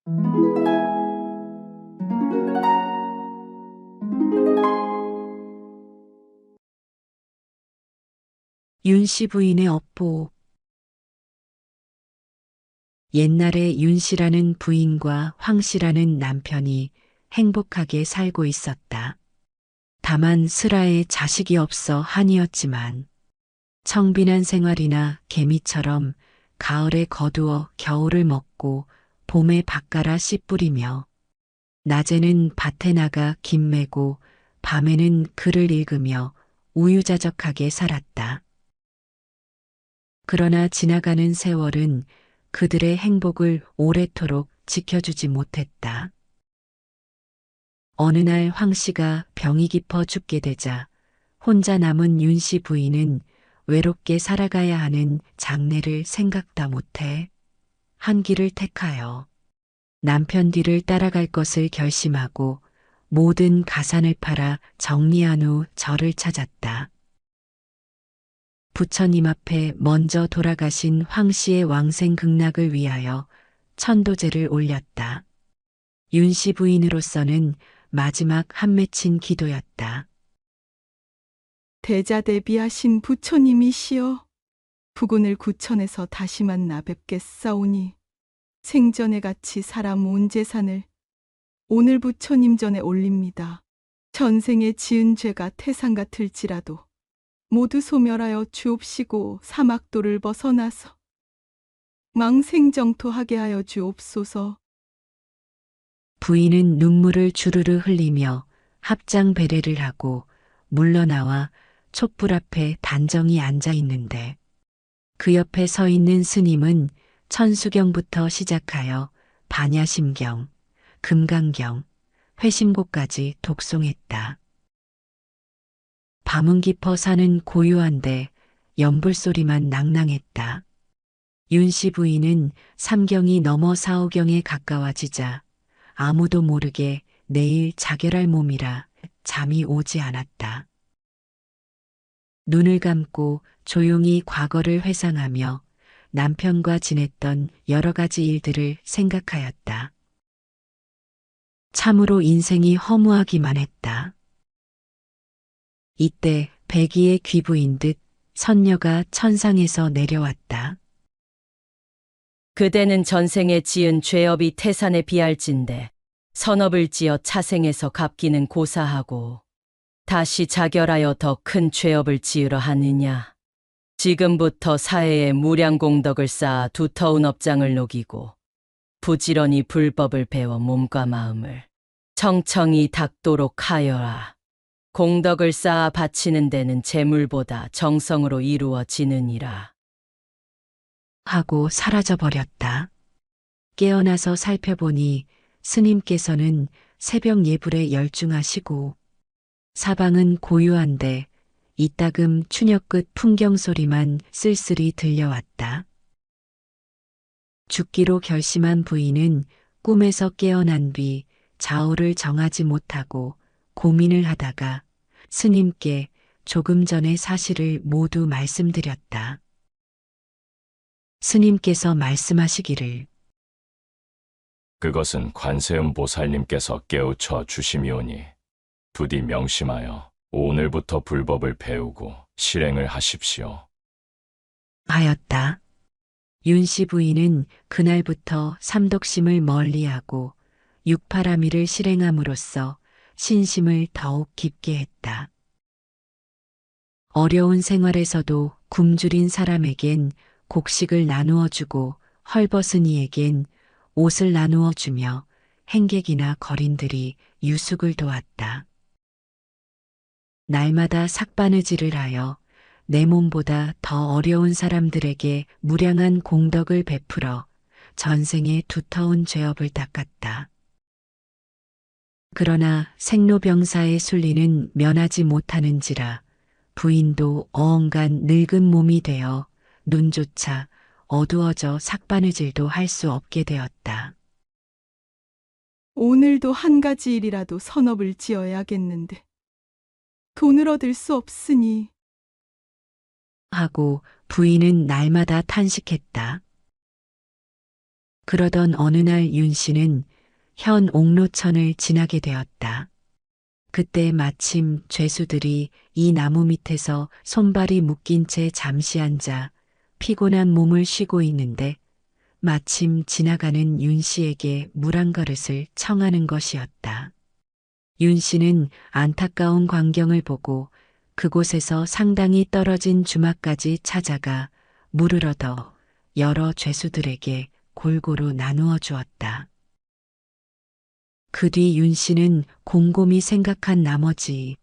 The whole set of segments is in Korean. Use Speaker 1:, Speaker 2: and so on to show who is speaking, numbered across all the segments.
Speaker 1: 윤 씨 부인의 업보. 옛날에 윤 씨라는 부인과 황 씨라는 남편이 행복하게 살고 있었다. 다만 슬아에 자식이 없어 한이었지만 청빈한 생활이나 개미처럼 가을에 거두어 겨울을 먹고 봄에 밭갈아 씨 뿌리며 낮에는 밭에 나가 김 메고 밤에는 글을 읽으며 우유자적하게 살았다. 그러나 지나가는 세월은 그들의 행복을 오래도록 지켜주지 못했다. 어느 날 황 씨가 병이 깊어 죽게 되자 혼자 남은 윤 씨 부인은 외롭게 살아가야 하는 장래를 생각다 못해 한 길을 택하여 남편 뒤를 따라갈 것을 결심하고 모든 가산을 팔아 정리한 후 절을 찾았다. 부처님 앞에 먼저 돌아가신 황 씨의 왕생 극락을 위하여 천도제를 올렸다. 윤 씨 부인으로서는 마지막 한 맺힌 기도였다.
Speaker 2: 대자대비하신 부처님이시여, 부군을 구천에서 다시 만나 뵙겠사오니 생전에 같이 살아 모은 재산을 오늘 부처님 전에 올립니다. 전생에 지은 죄가 태산 같을지라도 모두 소멸하여 주옵시고 사막도를 벗어나서 망생정토하게 하여 주옵소서.
Speaker 1: 부인은 눈물을 주르르 흘리며 합장 배례를 하고 물러나와 촛불 앞에 단정히 앉아 있는데 그 옆에 서 있는 스님은 천수경부터 시작하여 반야심경, 금강경, 회심곡까지 독송했다. 밤은 깊어 사는 고요한데 연불소리만 낭낭했다. 윤 씨 부인은 삼경이 넘어 사오경에 가까워지자 아무도 모르게 내일 자결할 몸이라 잠이 오지 않았다. 눈을 감고 조용히 과거를 회상하며 남편과 지냈던 여러 가지 일들을 생각하였다. 참으로 인생이 허무하기만 했다. 이때 백이의 귀부인 듯 선녀가 천상에서 내려왔다.
Speaker 3: 그대는 전생에 지은 죄업이 태산에 비할진데 선업을 지어 차생에서 갚기는 고사하고 다시 자결하여 더 큰 죄업을 지으려 하느냐. 지금부터 사해에 무량공덕을 쌓아 두터운 업장을 녹이고 부지런히 불법을 배워 몸과 마음을 청청히 닦도록 하여라. 공덕을 쌓아 바치는 데는 재물보다 정성으로 이루어지느니라.
Speaker 1: 하고 사라져버렸다. 깨어나서 살펴보니 스님께서는 새벽 예불에 열중하시고 사방은 고요한데 이따금 추녀 끝 풍경 소리만 쓸쓸히 들려왔다. 죽기로 결심한 부인은 꿈에서 깨어난 뒤 좌우를 정하지 못하고 고민을 하다가 스님께 조금 전의 사실을 모두 말씀드렸다. 스님께서 말씀하시기를
Speaker 4: 그것은 관세음 보살님께서 깨우쳐 주심이오니 부디 명심하여 오늘부터 불법을 배우고 실행을 하십시오.
Speaker 1: 하였다. 윤 씨 부인은 그날부터 삼독심을 멀리하고 육파라미를 실행함으로써 신심을 더욱 깊게 했다. 어려운 생활에서도 굶주린 사람에겐 곡식을 나누어 주고 헐벗은 이에겐 옷을 나누어 주며 행객이나 거린들이 유숙을 도왔다. 날마다 삭바느질을 하여 내 몸보다 더 어려운 사람들에게 무량한 공덕을 베풀어 전생의 두터운 죄업을 닦았다. 그러나 생로병사의 순리는 면하지 못하는지라 부인도 어언간 늙은 몸이 되어 눈조차 어두워져 삭바느질도 할 수 없게 되었다.
Speaker 2: 오늘도 한 가지 일이라도 선업을 지어야겠는데 돈을 얻을 수 없으니
Speaker 1: 하고 부인은 날마다 탄식했다. 그러던 어느 날 윤 씨는 현 옥로천을 지나게 되었다. 그때 마침 죄수들이 이 나무 밑에서 손발이 묶인 채 잠시 앉아 피곤한 몸을 쉬고 있는데 마침 지나가는 윤 씨에게 물 한 그릇을 청하는 것이었다. 윤 씨는 안타까운 광경을 보고 그곳에서 상당히 떨어진 주막까지 찾아가 물을 얻어 여러 죄수들에게 골고루 나누어 주었다. 그 뒤 윤 씨는 곰곰이 생각한 나머지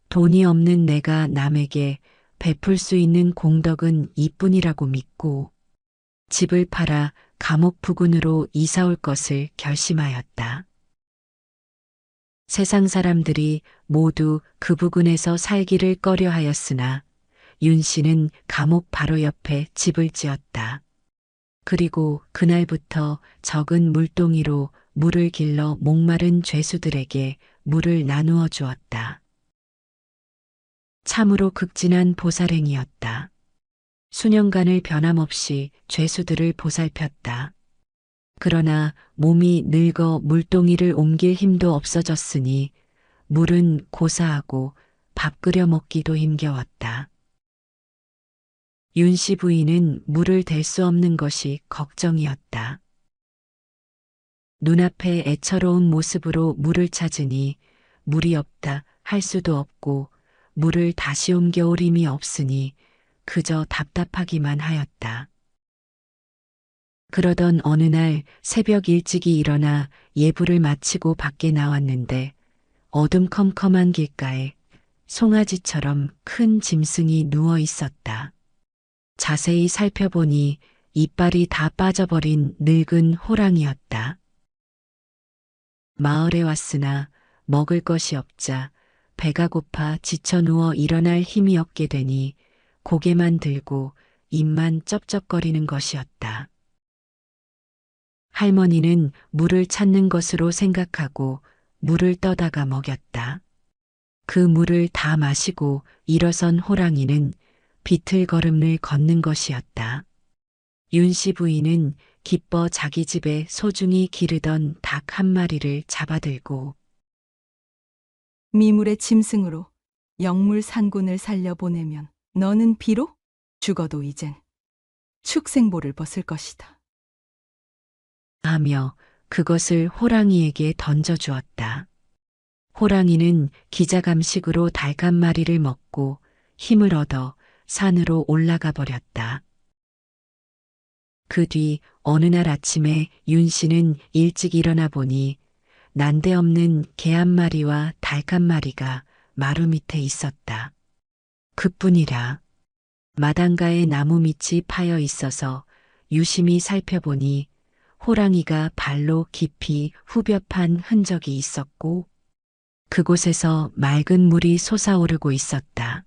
Speaker 1: 돈이 없는 내가 남에게 베풀 수 있는 공덕은 이뿐이라고 믿고 집을 팔아 감옥 부근으로 이사 올 것을 결심하였다. 세상 사람들이 모두 그 부근에서 살기를 꺼려 하였으나 윤 씨는 감옥 바로 옆에 집을 지었다. 그리고 그날부터 적은 물동이로 물을 길러 목마른 죄수들에게 물을 나누어 주었다. 참으로 극진한 보살행이었다. 수년간을 변함없이 죄수들을 보살폈다. 그러나 몸이 늙어 물동이를 옮길 힘도 없어졌으니 물은 고사하고 밥 끓여 먹기도 힘겨웠다. 윤 씨 부인은 물을 댈 수 없는 것이 걱정이었다. 눈앞에 애처로운 모습으로 물을 찾으니 물이 없다 할 수도 없고 물을 다시 옮겨올 힘이 없으니 그저 답답하기만 하였다. 그러던 어느 날 새벽 일찍이 일어나 예불을 마치고 밖에 나왔는데 어둠컴컴한 길가에 송아지처럼 큰 짐승이 누워 있었다. 자세히 살펴보니 이빨이 다 빠져버린 늙은 호랑이였다. 마을에 왔으나 먹을 것이 없자 배가 고파 지쳐 누워 일어날 힘이 없게 되니 고개만 들고 입만 쩝쩝거리는 것이었다. 할머니는 물을 찾는 것으로 생각하고 물을 떠다가 먹였다. 그 물을 다 마시고 일어선 호랑이는 비틀걸음을 걷는 것이었다. 윤 씨 부인은 기뻐 자기 집에 소중히 기르던 닭 한 마리를 잡아들고
Speaker 2: 미물의 짐승으로 영물 산군을 살려보내면 너는 비록 죽어도 이젠 축생보를 벗을 것이다.
Speaker 1: 하며 그것을 호랑이에게 던져주었다. 호랑이는 기자감식으로 닭 한 마리를 먹고 힘을 얻어 산으로 올라가 버렸다. 그 뒤 어느 날 아침에 윤 씨는 일찍 일어나 보니 난데없는 개 한 마리와 닭 한 마리가 마루 밑에 있었다. 그뿐이라 마당가에 나무 밑이 파여 있어서 유심히 살펴보니 호랑이가 발로 깊이 후벼판 흔적이 있었고 그곳에서 맑은 물이 솟아오르고 있었다.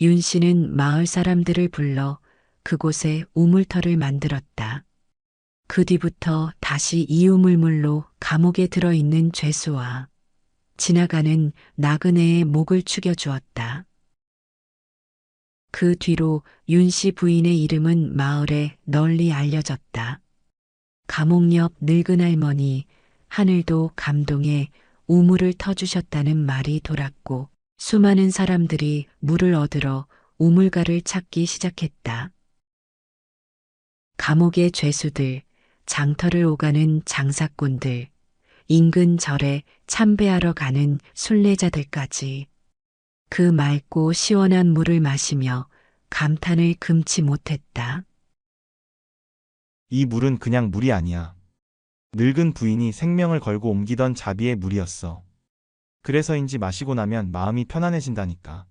Speaker 1: 윤 씨는 마을 사람들을 불러 그곳에 우물터를 만들었다. 그 뒤부터 다시 이 우물물로 감옥에 들어있는 죄수와 지나가는 나그네의 목을 축여주었다. 그 뒤로 윤 씨 부인의 이름은 마을에 널리 알려졌다. 감옥 옆 늙은 할머니 하늘도 감동해 우물을 터주셨다는 말이 돌았고 수많은 사람들이 물을 얻으러 우물가를 찾기 시작했다. 감옥의 죄수들, 장터를 오가는 장사꾼들, 인근 절에 참배하러 가는 순례자들까지 그 맑고 시원한 물을 마시며 감탄을 금치 못했다.
Speaker 5: 이 물은 그냥 물이 아니야. 늙은 부인이 생명을 걸고 옮기던 자비의 물이었어. 그래서인지 마시고 나면 마음이 편안해진다니까.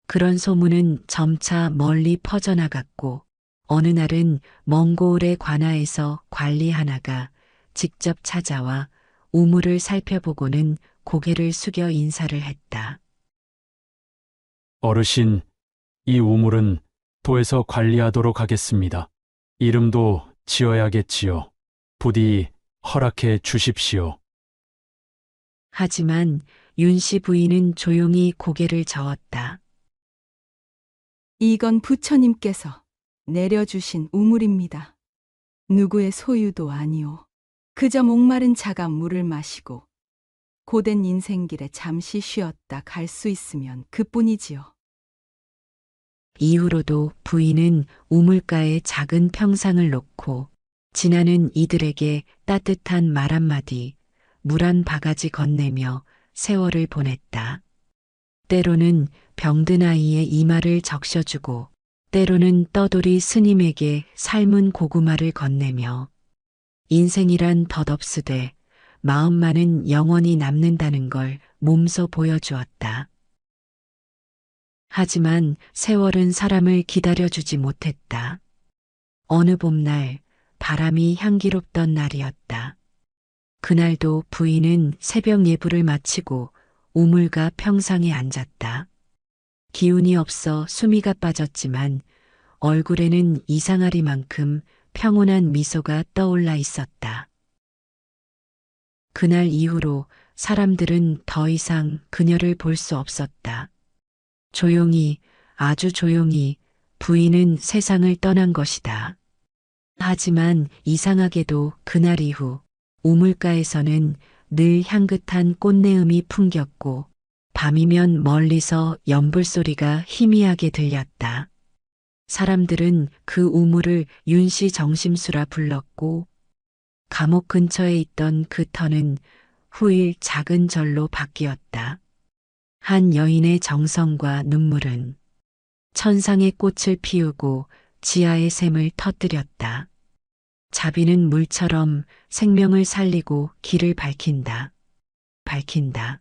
Speaker 1: 그런 소문은 점차 멀리 퍼져나갔고 어느 날은 몽골의 관아에서 관리 하나가 직접 찾아와 우물을 살펴보고는 고개를 숙여 인사를 했다.
Speaker 6: 어르신, 이 우물은 도에서 관리하도록 하겠습니다. 이름도 지어야겠지요. 부디 허락해 주십시오.
Speaker 1: 하지만 윤 씨 부인은 조용히 고개를 저었다.
Speaker 2: 이건 부처님께서 내려주신 우물입니다. 누구의 소유도 아니오. 그저 목마른 자가 물을 마시고 고된 인생길에 잠시 쉬었다 갈 수 있으면 그뿐이지요.
Speaker 1: 이후로도 부인은 우물가에 작은 평상을 놓고 지나는 이들에게 따뜻한 말 한마디, 물 한 바가지 건네며 세월을 보냈다. 때로는 병든 아이의 이마를 적셔주고, 때로는 떠돌이 스님에게 삶은 고구마를 건네며, 인생이란 덧없으되 마음만은 영원히 남는다는 걸 몸소 보여주었다. 하지만 세월은 사람을 기다려주지 못했다. 어느 봄날 바람이 향기롭던 날이었다. 그날도 부인은 새벽 예불을 마치고 우물가 평상에 앉았다. 기운이 없어 수미가 빠졌지만 얼굴에는 이상하리만큼 평온한 미소가 떠올라 있었다. 그날 이후로 사람들은 더 이상 그녀를 볼 수 없었다. 조용히, 아주 조용히 부인은 세상을 떠난 것이다. 하지만 이상하게도 그날 이후 우물가에서는 늘 향긋한 꽃내음이 풍겼고 밤이면 멀리서 연불소리가 희미하게 들렸다. 사람들은 그 우물을 윤씨 정심수라 불렀고 감옥 근처에 있던 그 터는 후일 작은 절로 바뀌었다. 한 여인의 정성과 눈물은 천상의 꽃을 피우고 지하의 샘을 터뜨렸다. 자비는 물처럼 생명을 살리고 길을 밝힌다. 밝힌다.